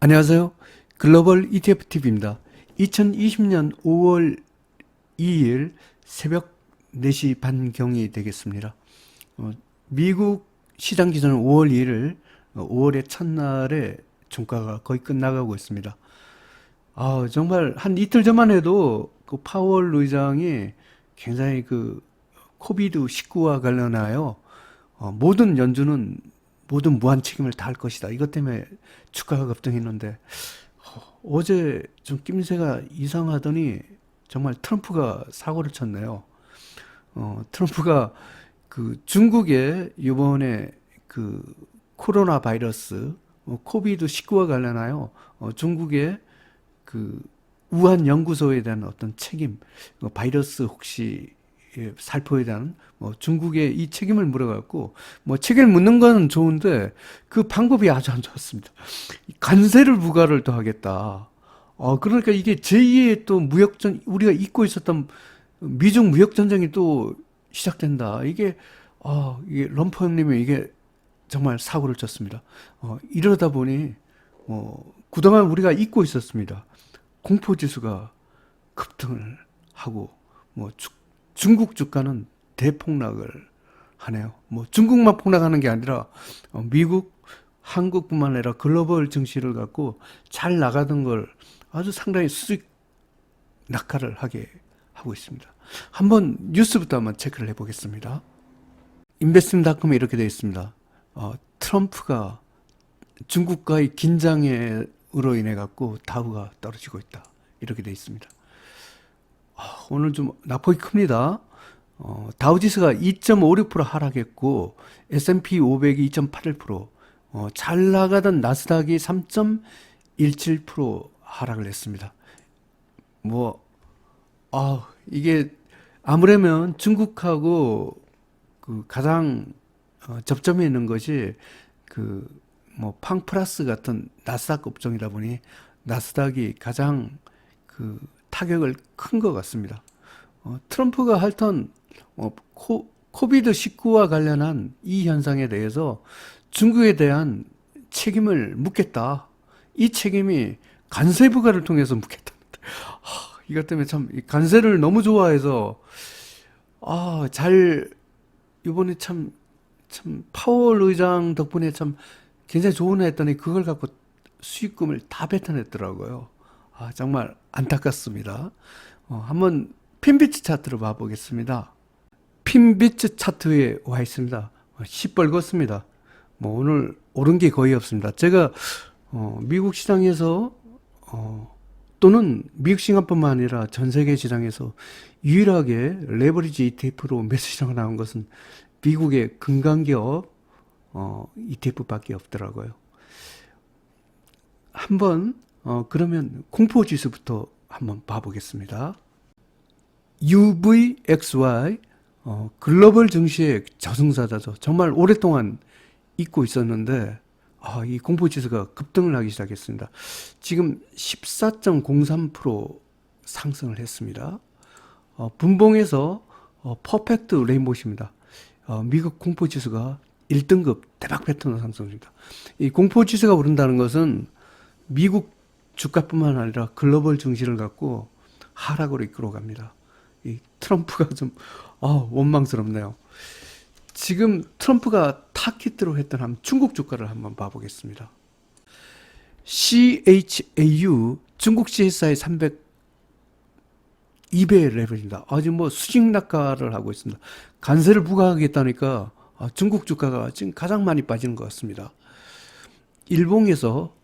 안녕하세요. 글로벌 ETFTV입니다. 2020년 5월 2일 새벽 4시 반경이 되겠습니다. 미국 시장 기준은 5월 2일, 5월의 첫날에 종가가 거의 끝나가고 있습니다. 정말 한 이틀 전만 해도 그 파월 의장이 굉장히 그 코비드19와 관련하여 모든 연준은 모든 무한 책임을 다할 것이다. 이것 때문에 주가가 급등했는데 어제 좀 낌새가 이상하더니 정말 트럼프가 사고를 쳤네요. 트럼프가 그 중국에 이번에 그 코로나 바이러스 코비드 19와 관련하여 중국의 그 우한 연구소에 대한 어떤 책임, 바이러스 혹시 살포에 대한 중국의 이 책임을 물어갖고 책임을 묻는 건 좋은데 그 방법이 아주 안 좋았습니다. 관세를 부과를 더 하겠다. 그러니까 이게 제2의 또 무역전 우리가 잊고 있었던 미중 무역 전쟁이 또 시작된다. 이게 럼퍼 형님이 이게 정말 사고를 쳤습니다. 이러다 보니 그동안 우리가 잊고 있었습니다. 공포 지수가 급등을 하고 중국 주가는 대폭락을 하네요. 중국만 폭락하는 게 아니라 미국, 한국뿐만 아니라 글로벌 증시를 갖고 잘 나가던 걸 아주 상당히 수직 낙하를 하게 하고 있습니다. 한번 뉴스부터 한번 체크를 해보겠습니다. 인베스트닷컴에 이렇게 되어 있습니다. 트럼프가 중국과의 긴장으로 인해 갖고 다우가 떨어지고 있다. 이렇게 되어 있습니다. 오늘 좀 낙폭이 큽니다. 다우지수가 2.56% 하락했고 S&P 500이 2.81%, 잘 나가던 나스닥이 3.17% 하락을 했습니다. 이게 아무래면 중국하고 그 가장 접점이 있는 것이 팡플러스 같은 나스닥 업종이다 보니 나스닥이 가장 그 타격을 큰 것 같습니다. 트럼프가 하여튼 코비드19와 관련한 이 현상에 대해서 중국에 대한 책임을 묻겠다. 이 책임이 관세 부과를 통해서 묻겠다. 이것 때문에 참 관세를 너무 좋아해서 이번에 참 파월 의장 덕분에 참 굉장히 좋은 애 했더니 그걸 갖고 수익금을 다 뱉어냈더라고요. 정말 안타깝습니다. 한번 핀비치 차트로 봐보겠습니다. 핀비치 차트에 와 있습니다. 시뻘겋습니다. 오늘 오른 게 거의 없습니다. 제가 미국 시장에서 또는 미국 시장뿐만 아니라 전 세계 시장에서 유일하게 레버리지 ETF로 매수 시장을 나온 것은 미국의 금강기업 ETF밖에 없더라고요. 한번 그러면 공포지수부터 한번 봐보겠습니다. UVXY 글로벌 증시의 저승사자죠. 정말 오랫동안 잊고 있었는데 이 공포지수가 급등을 하기 시작했습니다. 지금 14.03% 상승을 했습니다. 분봉에서 퍼펙트 레인보우입니다. 미국 공포지수가 1등급 대박 패턴으로 상승합니다. 이 공포지수가 오른다는 것은 미국 주가뿐만 아니라 글로벌 증시를 갖고 하락으로 이끌어 갑니다. 이 트럼프가 좀 원망스럽네요. 지금 트럼프가 타깃으로 했던 중국 주가를 한번 봐보겠습니다. CHAU 중국 CSI 300 2배 레벨입니다. 아주 수직 낙하를 하고 있습니다. 관세를 부과하겠다니까 중국 주가가 지금 가장 많이 빠지는 것 같습니다. 일봉에서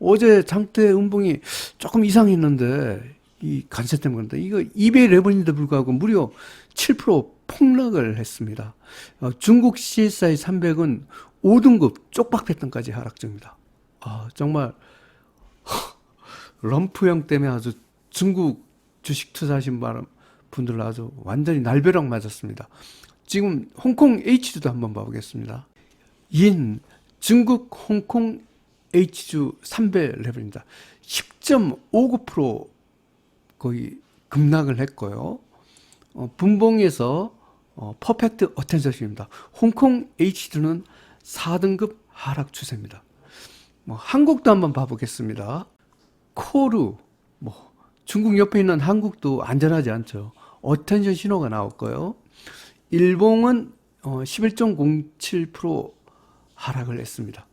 어제 장대 음봉이 조금 이상했는데 이 관세 때문에 그런다. 이거 2배 레벨인데도 불구하고 무려 7% 폭락을 했습니다. 중국 CSI 300은 5등급 쪽박 패턴까지 하락 중입니다. 정말 럼프형 때문에 아주 중국 주식 투자하신 분들 아주 완전히 날벼락 맞았습니다. 지금 홍콩 H주도 한번 봐보겠습니다. 중국 홍콩 H주 3배 레벨입니다. 10.59% 거의 급락을 했고요. 분봉에서 퍼펙트 어텐션입니다. 홍콩 H주는 4등급 하락 추세입니다. 뭐 한국도 한번 봐보겠습니다. 코르, 뭐 중국 옆에 있는 한국도 안전하지 않죠. 어텐션 신호가 나왔고요. 일봉은 11.07% 하락을 했습니다.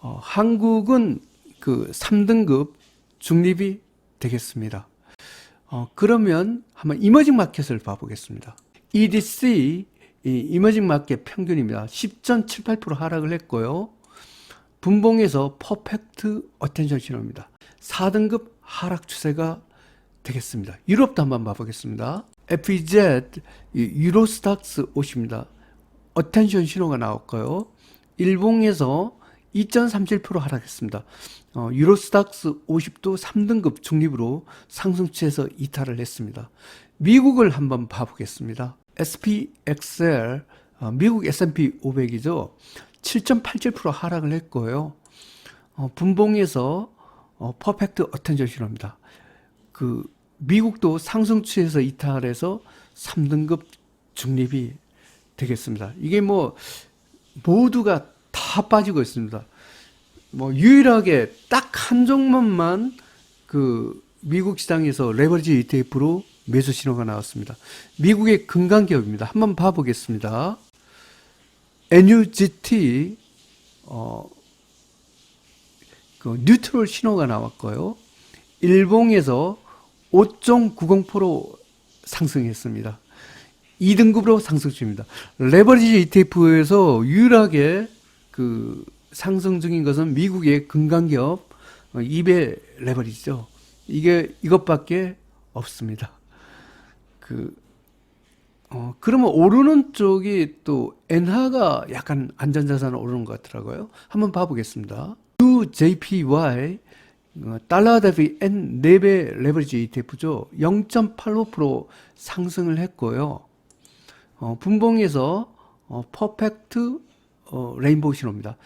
한국은 그 3등급 중립이 되겠습니다. 그러면 한번 이머징 마켓을 봐보겠습니다. EDC 이머징 마켓 평균입니다. 10.78% 하락을 했고요. 분봉에서 퍼펙트 어텐션 신호입니다. 4등급 하락 추세가 되겠습니다. 유럽도 한번 봐보겠습니다. FEZ 유로스탁스 50입니다. 어텐션 신호가 나왔고요. 일봉에서 2.37% 하락했습니다. 유로스탁스 50도 3등급 중립으로 상승추에서 이탈을 했습니다. 미국을 한번 봐보겠습니다. SPXL 미국 S&P 500이죠. 7.87% 하락을 했고요. 분봉에서 퍼펙트 어텐션 신호입니다. 그 미국도 상승추에서 이탈해서 3등급 중립이 되겠습니다. 이게 뭐 모두가 다 빠지고 있습니다. 뭐 유일하게 딱 한 종목만 그 미국 시장에서 레버리지 ETF로 매수 신호가 나왔습니다. 미국의 금강기업입니다. 한번 봐보겠습니다. NUGT 그 뉴트럴 신호가 나왔고요. 일봉에서 5.90% 상승했습니다. 2등급으로 상승 중입니다. 레버리지 ETF에서 유일하게 그 상승 중인 것은 미국의 금강기업 2배 레버리지죠. 이것밖에 없습니다. 그러면 오르는 쪽이 또 엔화가 약간 안전자산을 오르는 것 같더라고요. 한번 봐보겠습니다. UJPY 달러 대비 N 4배 레버리지 ETF죠. 0.85% 상승을 했고요. 분봉에서 퍼펙트 레인보우 신호입니다.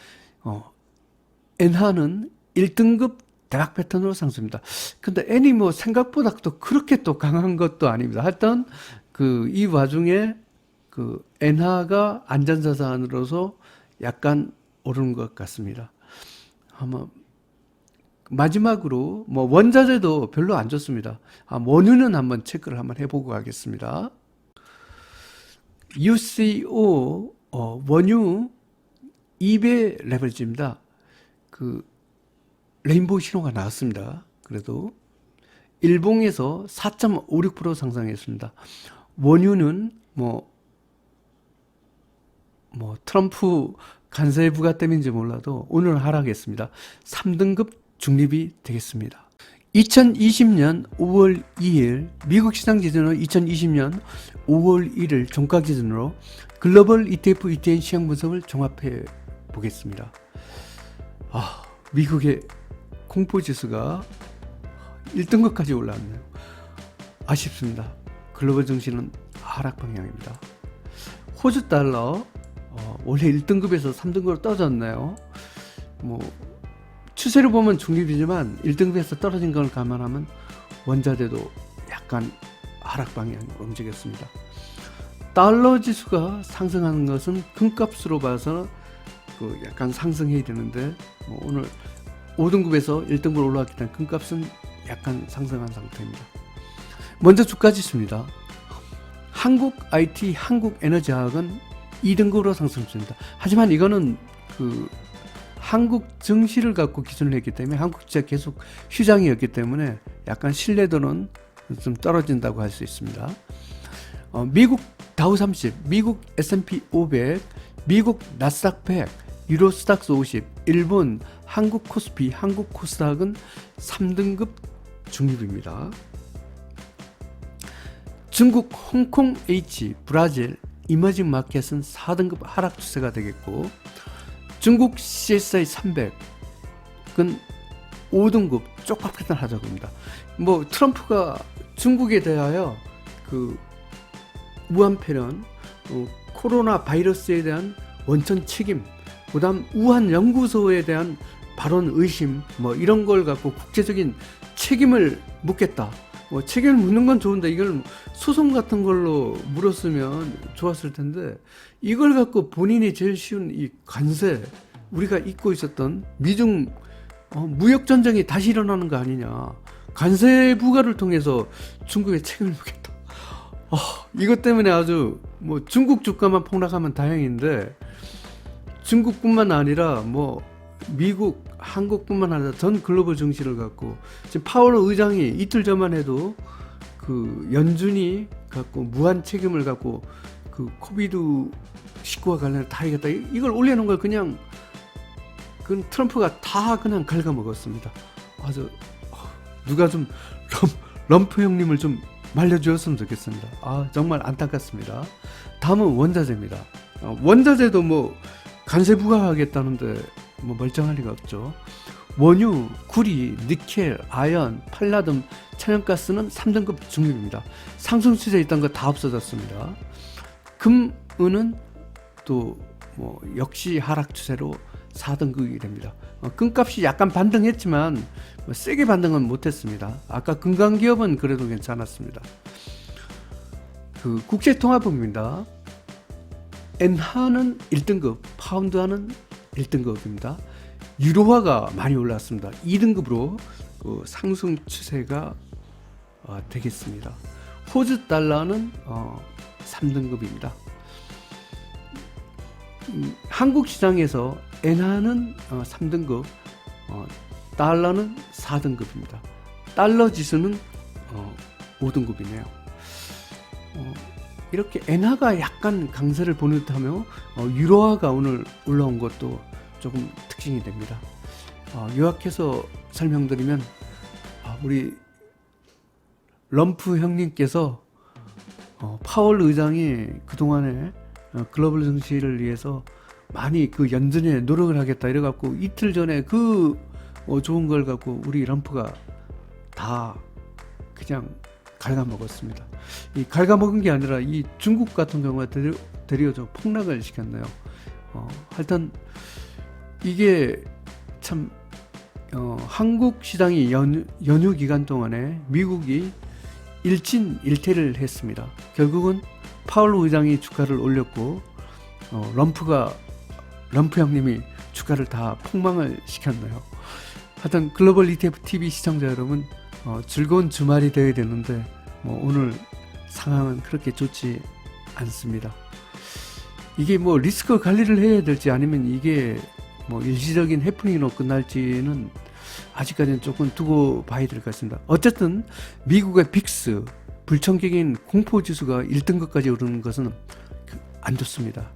엔화는 1등급 대박 패턴으로 상승입니다. 근데 N이 뭐 생각보다 또 그렇게 또 강한 것도 아닙니다. 하여튼 이 와중에 그 엔화가 안전자산으로서 약간 오르는 것 같습니다. 한번 마지막으로 뭐 원자재도 별로 안 좋습니다. 원유는 한번 체크를 한번 해보고 가겠습니다. UCO 원유 2배 레버리지입니다. 그 레인보우 신호가 나왔습니다. 그래도 일봉에서 4.56% 상승했습니다. 원유는 뭐 트럼프 관세 부과 때문인지 몰라도 오늘 하락했습니다. 3등급 중립이 되겠습니다. 2020년 5월 2일 미국 시장 기준으로 2020년 5월 1일 종가 기준으로 글로벌 ETF, ETN 시장 분석을 종합해 보겠습니다. 미국의 공포지수가 1등급까지 올라왔네요. 아쉽습니다. 글로벌 증시는 하락 방향입니다. 호주 달러 원래 1등급에서 3등급으로 떨어졌네요. 추세를 보면 중립이지만 1등급에서 떨어진 걸 감안하면 원자재도 약간 하락 방향으로 움직였습니다. 달러 지수가 상승하는 것은 금값으로 봐서 약간 상승해야 되는데 오늘 5등급에서 1등급으로 올라왔기 때문에 금값은 약간 상승한 상태입니다. 먼저 주가 지수입니다. 한국 IT, 한국에너지화학은 2등급으로 상승 중입니다. 하지만 이거는 한국 증시를 갖고 기준을 했기 때문에 한국 주가 계속 휴장이었기 때문에 약간 신뢰도는 좀 떨어진다고 할 수 있습니다. 미국 다우 30, 미국 S&P 500, 미국 나스닥 100, 유로스탁스 50, 일본 한국 코스피, 한국 코스닥은 3등급 중립입니다. 중국 홍콩 H, 브라질 이머징 마켓은 4등급 하락 추세가 되겠고 중국 CSI 300은 5등급 쪽박 패턴 하자고 합니다. 트럼프가 중국에 대하여 우한폐렴, 코로나 바이러스에 대한 원천 책임, 그 다음 우한 연구소에 대한 발언 의심, 이런 걸 갖고 국제적인 책임을 묻겠다. 책임을 묻는 건 좋은데 이걸 소송 같은 걸로 물었으면 좋았을 텐데 이걸 갖고 본인이 제일 쉬운 이 관세, 우리가 잊고 있었던 미중 무역 전쟁이 다시 일어나는 거 아니냐. 관세 부과를 통해서 중국에 책임을 묻겠다. 이것 때문에 아주 뭐 중국 주가만 폭락하면 다행인데 중국뿐만 아니라 뭐 미국, 한국뿐만 아니라 전 글로벌 증시를 갖고 지금 파월 의장이 이틀 전만 해도 그 연준이 갖고 무한 책임을 갖고 그 코비드 19와 관련해 다 하겠다 이걸 올려놓은 걸 그냥 그 트럼프가 다 그냥 갉아먹었습니다. 아주 누가 좀 럼프 형님을 좀 말려주었으면 좋겠습니다. 정말 안타깝습니다. 다음은 원자재입니다. 원자재도 뭐 관세 부과하겠다는데 뭐 멀쩡할 리가 없죠. 원유, 구리, 니켈, 아연, 팔라듐, 천연가스는 3등급 중립입니다. 상승 추세에 있던 거 다 없어졌습니다. 금, 은은 또 뭐 역시 하락 추세로 4등급이 됩니다. 금값이 약간 반등했지만 뭐 세게 반등은 못했습니다. 아까 금강기업은 그래도 괜찮았습니다. 그 국제통화법입니다. 엔화는 1등급, 파운드화는 1등급입니다. 유로화가 많이 올랐습니다. 2등급으로 그 상승 추세가 되겠습니다. 호주 달러는 3등급입니다. 한국 시장에서 엔화는 3등급, 달러는 4등급입니다. 달러 지수는 5등급이네요. 이렇게 엔화가 약간 강세를 보는 듯하며 유로화가 오늘 올라온 것도 조금 특징이 됩니다. 요약해서 설명드리면 우리 럼프 형님께서 파월 의장이 그동안에 글로벌 증시를 위해서 많이 그 연준에 노력을 하겠다 이래갖고 이틀 전에 그 좋은 걸 갖고 우리 럼프가 다 그냥 갉아먹었습니다. 이 갉아먹은 게 아니라 이 중국 같은 경우에 되려 좀 폭락을 시켰네요. 하여튼 이게 참 한국 시장이 연휴 기간 동안에 미국이 일진일퇴를 했습니다. 결국은 파월 의장이 주가를 올렸고 럼프 형님이 주가를 다 폭망을 시켰네요. 하여튼 글로벌 ETF TV 시청자 여러분 즐거운 주말이 되어야 되는데 오늘 상황은 그렇게 좋지 않습니다. 이게 뭐 리스크 관리를 해야 될지 아니면 이게 뭐 일시적인 해프닝으로 끝날지는 아직까지는 조금 두고 봐야 될 것 같습니다. 어쨌든 미국의 빅스 불청객인 공포지수가 1등급까지 오르는 것은 안 좋습니다.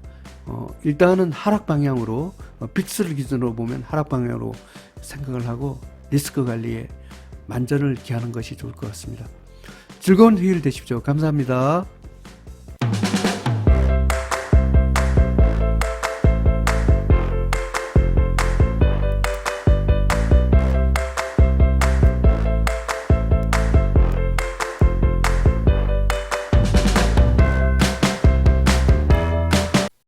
일단은 하락 방향으로 빅스를 기준으로 보면 하락 방향으로 생각을 하고 리스크 관리에 만전을 기하는 것이 좋을 것 같습니다. 즐거운 휴일 되십시오. 감사합니다.